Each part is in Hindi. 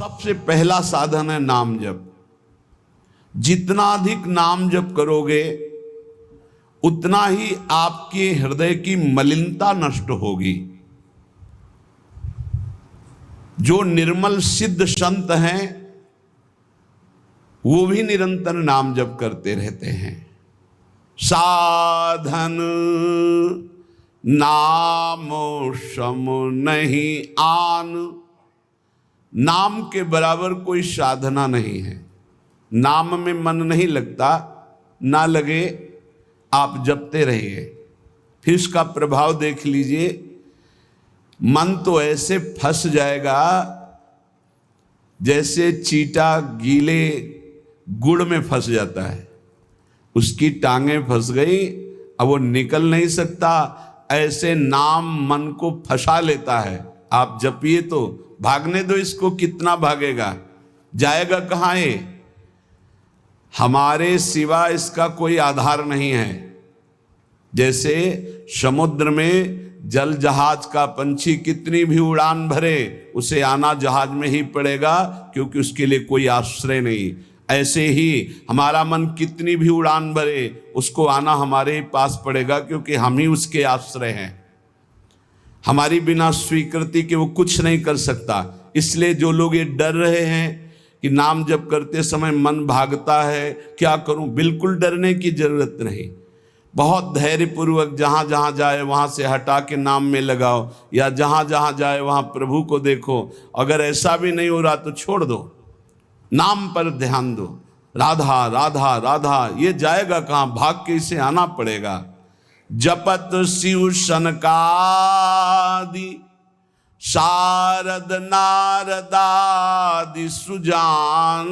सबसे पहला साधन है नाम जप। जितना अधिक नाम जप करोगे उतना ही आपके हृदय की मलिनता नष्ट होगी। जो निर्मल सिद्ध संत हैं वो भी निरंतर नाम जप करते रहते हैं। साधन नाम सम नहीं आन, नाम के बराबर कोई साधना नहीं है। नाम में मन नहीं लगता, ना लगे आप जपते रहिए, फिर इसका प्रभाव देख लीजिए। मन तो ऐसे फंस जाएगा जैसे चींटा गीले गुड़ में फंस जाता है, उसकी टांगें फंस गई, अब वो निकल नहीं सकता। ऐसे नाम मन को फंसा लेता है। आप जपिए तो भागने दो इसको, कितना भागेगा, जाएगा कहाँ ये? हमारे सिवा इसका कोई आधार नहीं है। जैसे समुद्र में जल जहाज का पंछी कितनी भी उड़ान भरे, उसे आना जहाज में ही पड़ेगा, क्योंकि उसके लिए कोई आश्रय नहीं। ऐसे ही हमारा मन कितनी भी उड़ान भरे, उसको आना हमारे ही पास पड़ेगा, क्योंकि हम ही उसके आश्रय हैं। हमारी बिना स्वीकृति के वो कुछ नहीं कर सकता। इसलिए जो लोग ये डर रहे हैं कि नाम जप करते समय मन भागता है, क्या करूं, बिल्कुल डरने की जरूरत नहीं। बहुत धैर्यपूर्वक जहाँ जहाँ जाए वहाँ से हटा के नाम में लगाओ, या जहाँ जहाँ जाए वहाँ प्रभु को देखो। अगर ऐसा भी नहीं हो रहा तो छोड़ दो, नाम पर ध्यान दो। राधा राधा राधा, ये जाएगा कहाँ, भाग के इसे आना पड़ेगा। जपत शिव सनकादि शारद नारदादि सुजान,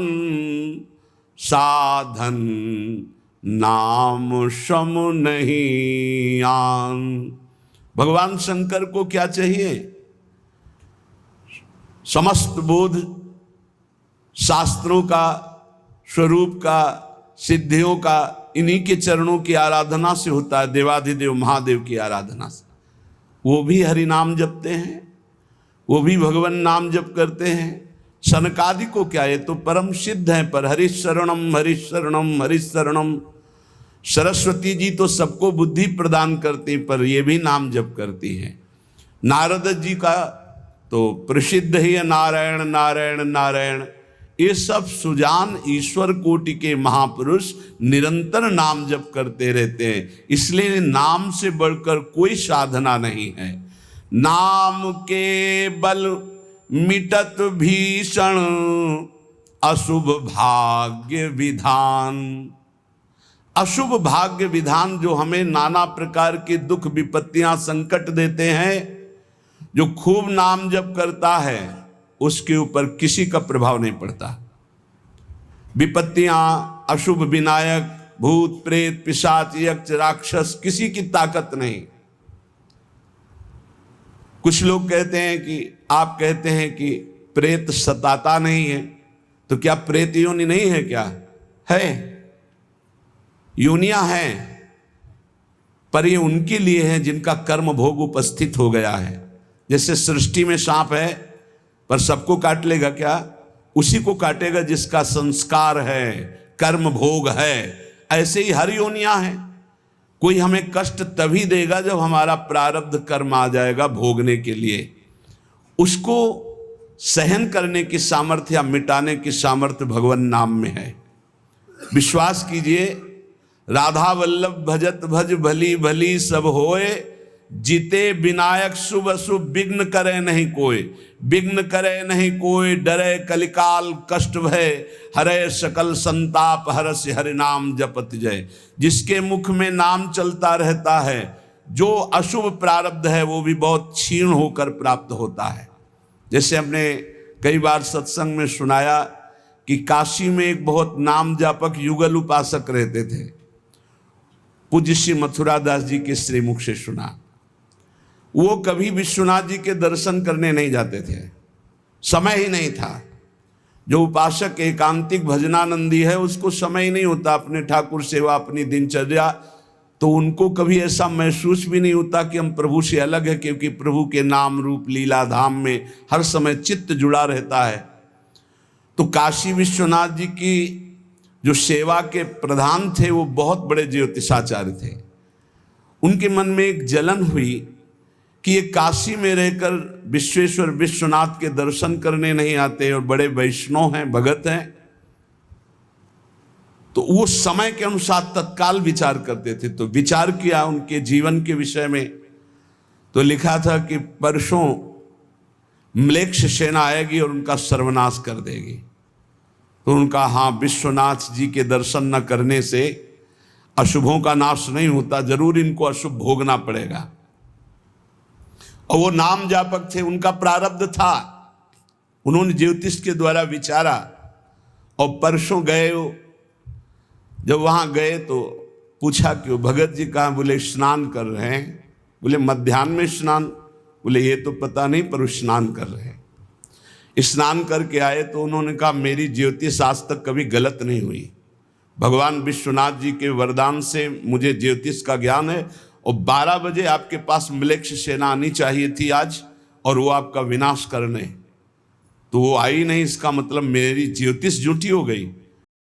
साधन नाम सम नहीं आन। भगवान शंकर को क्या चाहिए? समस्त बोध शास्त्रों का, स्वरूप का, सिद्धियों का इन्हीं के चरणों की आराधना से होता है, देवाधिदेव महादेव की आराधना से। वो भी हरि नाम जपते हैं, वो भी भगवान नाम जप करते हैं। सनकादि को क्या, ये तो परम सिद्ध है, पर हरिशरणम हरिशरणम हरिशरणम। सरस्वती जी तो सबको बुद्धि प्रदान करती, पर ये भी नाम जप करती हैं। नारद जी का तो प्रसिद्ध ही है नारायण नारायण नारायण। ये सब सुजान ईश्वर कोटि के महापुरुष निरंतर नाम जप करते रहते हैं। इसलिए नाम से बढ़कर कोई साधना नहीं है। नाम के बल मिटत भीषण अशुभ भाग्य विधान। अशुभ भाग्य विधान जो हमें नाना प्रकार के दुख विपत्तियां संकट देते हैं, जो खूब नाम जप करता है उसके ऊपर किसी का प्रभाव नहीं पड़ता। विपत्तियां, अशुभ विनायक, भूत प्रेत पिशाच यक्ष राक्षस, किसी की ताकत नहीं। कुछ लोग कहते हैं कि, आप कहते हैं कि प्रेत सताता नहीं है, तो क्या प्रेत योनि नहीं है? क्या है? योनियां हैं, पर ये उनके लिए है जिनका कर्म भोग उपस्थित हो गया है। जैसे सृष्टि में सांप है, पर सबको काट लेगा क्या? उसी को काटेगा जिसका संस्कार है, कर्म भोग है। ऐसे ही हर योनियां हैं। कोई हमें कष्ट तभी देगा जब हमारा प्रारब्ध कर्म आ जाएगा भोगने के लिए। उसको सहन करने की सामर्थ्य या मिटाने की सामर्थ्य भगवान नाम में है। विश्वास कीजिए, राधा वल्लभ भजत भज भली भली सब होए, जीते विनायक शुभ शुभ विघ्न करे नहीं कोई। विघ्न करे नहीं कोई, डरे कलिकाल कष्ट भय, हरे सकल संताप हरस हरि नाम जपत जय। जिसके मुख में नाम चलता रहता है, जो अशुभ प्रारब्ध है वो भी बहुत क्षीण होकर प्राप्त होता है। जैसे हमने कई बार सत्संग में सुनाया कि काशी में एक बहुत नाम जापक युगल उपासक रहते थे। पूज्य श्री मथुरा दास जी के श्रीमुख से सुना। वो कभी विश्वनाथ जी के दर्शन करने नहीं जाते थे, समय ही नहीं था। जो उपासक एकांतिक भजनानंदी है, उसको समय ही नहीं होता अपने ठाकुर सेवा, अपनी दिनचर्या, तो उनको कभी ऐसा महसूस भी नहीं होता कि हम प्रभु से अलग है, क्योंकि प्रभु के नाम रूप लीला धाम में हर समय चित्त जुड़ा रहता है। तो काशी विश्वनाथ जी की जो सेवा के प्रधान थे वो बहुत बड़े ज्योतिषाचार्य थे। उनके मन में एक जलन हुई कि ये काशी में रहकर विश्वेश्वर विश्वनाथ के दर्शन करने नहीं आते और बड़े वैष्णव हैं, भगत हैं। तो वो समय के अनुसार तत्काल विचार करते थे। तो विचार किया उनके जीवन के विषय में, तो लिखा था कि परसों म्लेच्छ सेना आएगी और उनका सर्वनाश कर देगी। तो उनका हाँ, विश्वनाथ जी के दर्शन न करने से अशुभों का नाश नहीं होता, जरूर इनको अशुभ भोगना पड़ेगा। और वो नाम जापक थे, उनका प्रारब्ध था। उन्होंने ज्योतिष के द्वारा विचारा और परसों गए। जब वहाँ गए तो पूछा कि वो भगत जी कहाँ? बोले स्नान कर रहे हैं। बोले मध्याह्न में स्नान? बोले ये तो पता नहीं, पर स्नान कर रहे हैं। स्नान करके आए तो उन्होंने कहा मेरी ज्योतिष आज तक कभी गलत नहीं हुई। भगवान विश्वनाथ जी के वरदान से मुझे ज्योतिष का ज्ञान है और 12 बजे आपके पास म्लेच्छ सेना आनी चाहिए थी आज, और वो आपका विनाश करने, तो वो आई नहीं। इसका मतलब मेरी ज्योतिष झूठी हो गई।